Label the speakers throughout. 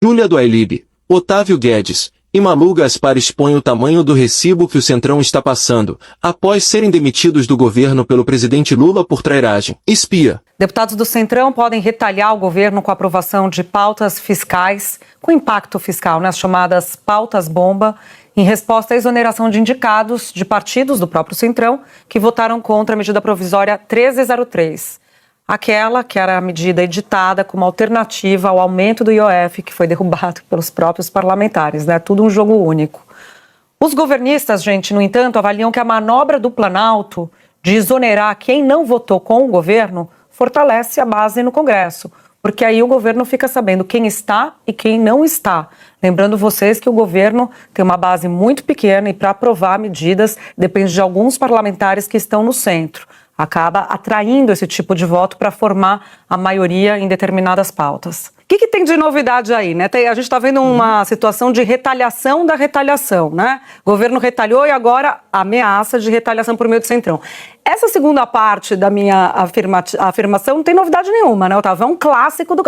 Speaker 1: Júlia do Ailib, Otávio Guedes e Malu Gaspar expõem o tamanho do recibo que o Centrão está passando, após serem demitidos do governo pelo presidente Lula por trairagem. Espia.
Speaker 2: Deputados do Centrão podem retalhar o governo com a aprovação de pautas fiscais com impacto fiscal, as chamadas pautas-bomba, em resposta à exoneração de indicados de partidos do próprio Centrão que votaram contra a medida provisória 1303. Aquela que era a medida editada como alternativa ao aumento do IOF, que foi derrubado pelos próprios parlamentares, Tudo um jogo único. Os governistas, no entanto, avaliam que a manobra do Planalto de exonerar quem não votou com o governo fortalece a base no Congresso, porque aí o governo fica sabendo quem está e quem não está. Lembrando vocês que o governo tem uma base muito pequena e para aprovar medidas depende de alguns parlamentares que estão no centro. Acaba atraindo esse tipo de voto para formar a maioria em determinadas pautas. O que tem de novidade aí, A gente está vendo uma situação de retaliação da retaliação, O governo retalhou e agora ameaça de retaliação por meio do Centrão. Essa segunda parte da minha afirmação não tem novidade nenhuma, Otávio? É um clássico do...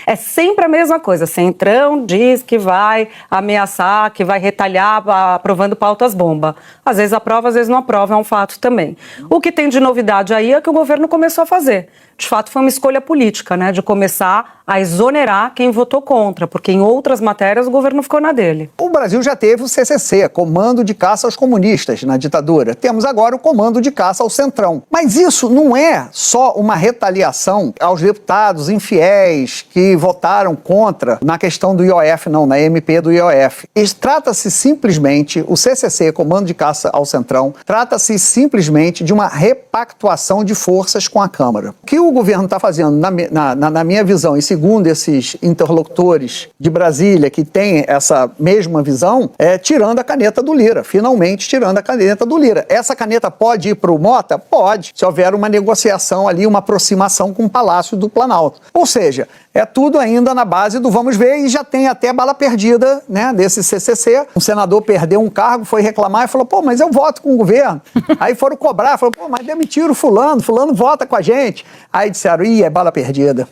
Speaker 2: é sempre a mesma coisa. Centrão diz que vai ameaçar, que vai retaliar aprovando pautas-bomba. Às vezes aprova, às vezes não aprova, é um fato também. O que tem de novidade aí é que o governo começou a fazer. De fato, foi uma escolha política, de começar a exonerar quem votou contra, porque em outras matérias o governo ficou na dele.
Speaker 3: O Brasil já teve o CCC, Comando de Caça aos Comunistas, na ditadura. Temos agora o Comando de Caça ao Centrão. Mas isso não é só uma retaliação aos deputados infiéis que votaram contra na questão do IOF, não, na MP do IOF. Trata-se simplesmente, o CCC, Comando de Caça ao Centrão, trata-se simplesmente de uma repactuação de forças com a Câmara. O que o governo está fazendo, na minha visão, e segundo esses interlocutores de Brasília que têm essa mesma visão, é tirando a caneta do Lira, finalmente tirando a caneta do Lira. Essa caneta pode ir para o Mota? Pode, se houver uma negociação ali, uma aproximação com o Palácio do Planalto. Ou seja, é tudo ainda na base do vamos ver e já tem até bala perdida, desse CCC. Um senador perdeu um cargo, foi reclamar e falou, mas eu voto com o governo. Aí foram cobrar, falou, mas demitiram fulano vota com a gente. Aí disseram, é bala perdida.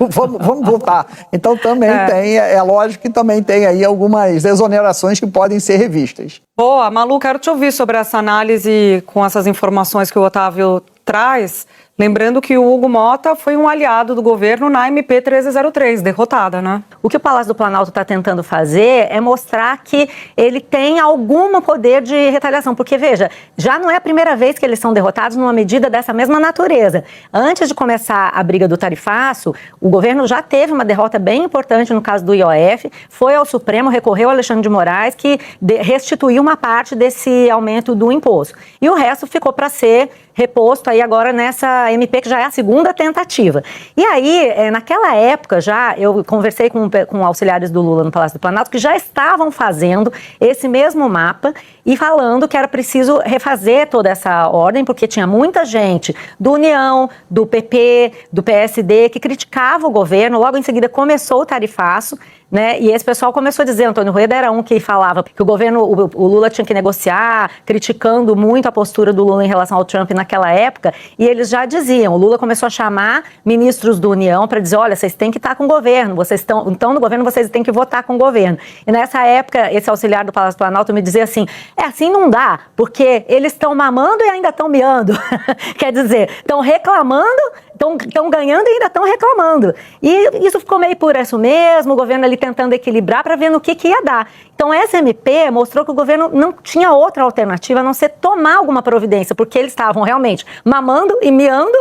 Speaker 3: Vamos voltar. Então também tem, é lógico que também tem aí algumas exonerações que podem ser revistas.
Speaker 2: Boa, Malu, quero te ouvir sobre essa análise com essas informações que o Otávio traz. Lembrando que o Hugo Mota foi um aliado do governo na MP 1303, derrotada,
Speaker 4: O que o Palácio do Planalto está tentando fazer é mostrar que ele tem algum poder de retaliação. Porque, veja, já não é a primeira vez que eles são derrotados numa medida dessa mesma natureza. Antes de começar a briga do tarifaço, o governo já teve uma derrota bem importante no caso do IOF, foi ao Supremo, recorreu ao Alexandre de Moraes, que restituiu uma parte desse aumento do imposto. E o resto ficou para ser reposto aí agora nessa MP, que já é a segunda tentativa. E aí, naquela época já, eu conversei com auxiliares do Lula no Palácio do Planalto, que já estavam fazendo esse mesmo mapa e falando que era preciso refazer toda essa ordem, porque tinha muita gente do União, do PP, do PSD, que criticava o governo. Logo em seguida começou o tarifaço, e esse pessoal começou a dizer, Antônio Rueda era um que falava que o governo, o Lula tinha que negociar, criticando muito a postura do Lula em relação ao Trump naquela época, e eles já diziam, o Lula começou a chamar ministros do União para dizer, olha, vocês têm que estar com o governo, então no governo vocês têm que votar com o governo. E nessa época, esse auxiliar do Palácio do Planalto me dizia assim, assim não dá, porque eles estão mamando e ainda estão miando. Quer dizer, estão reclamando, estão ganhando e ainda estão reclamando. E isso ficou meio por isso mesmo, o governo ali tentando equilibrar para ver no que ia dar. Então, essa MP mostrou que o governo não tinha outra alternativa a não ser tomar alguma providência, porque eles estavam realmente mamando e miando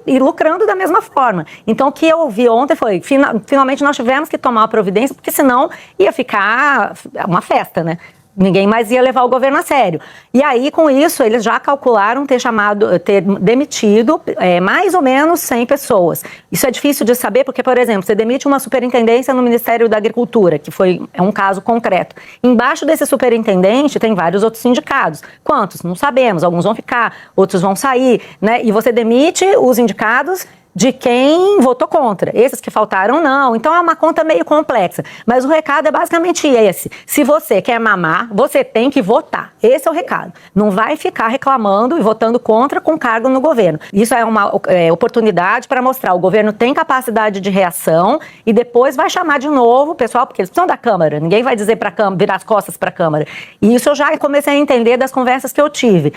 Speaker 4: e lucrando da mesma forma. Então, o que eu vi ontem foi, finalmente nós tivemos que tomar a providência, porque senão ia ficar uma festa, Ninguém mais ia levar o governo a sério. E aí, com isso, eles já calcularam ter demitido mais ou menos 100 pessoas. Isso é difícil de saber porque, por exemplo, você demite uma superintendência no Ministério da Agricultura, que é um caso concreto. Embaixo desse superintendente tem vários outros sindicados. Quantos? Não sabemos. Alguns vão ficar, outros vão sair, E você demite os indicados de quem votou contra. Esses que faltaram, não. Então é uma conta meio complexa. Mas o recado é basicamente esse. Se você quer mamar, você tem que votar. Esse é o recado. Não vai ficar reclamando e votando contra com cargo no governo. Isso é uma oportunidade para mostrar o governo tem capacidade de reação e depois vai chamar de novo o pessoal, porque eles precisam da Câmara. Ninguém vai dizer para a Câmara, virar as costas para a Câmara. E isso eu já comecei a entender das conversas que eu tive.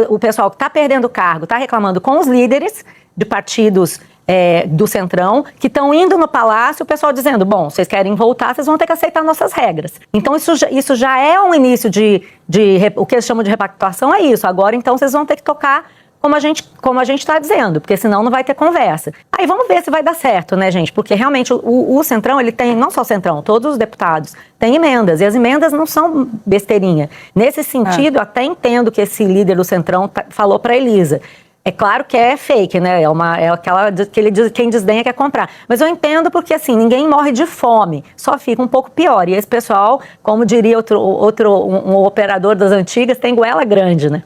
Speaker 4: O pessoal que está perdendo cargo, está reclamando com os líderes de partidos do Centrão, que estão indo no Palácio, o pessoal dizendo, bom, vocês querem voltar, vocês vão ter que aceitar nossas regras. Então isso já é um início o que eles chamam de repactuação é isso. Agora, então, vocês vão ter que tocar como a gente está dizendo, porque senão não vai ter conversa. Aí vamos ver se vai dar certo, né, gente? Porque realmente o Centrão, ele tem, não só o Centrão, todos os deputados têm emendas, e as emendas não são besteirinha. Nesse sentido, até entendo que esse líder do Centrão falou para Elisa. É claro que é fake, né? É aquela que ele diz, quem desdenha quer comprar. Mas eu entendo porque, assim, ninguém morre de fome, só fica um pouco pior. E esse pessoal, como diria um operador das antigas, tem goela grande, né?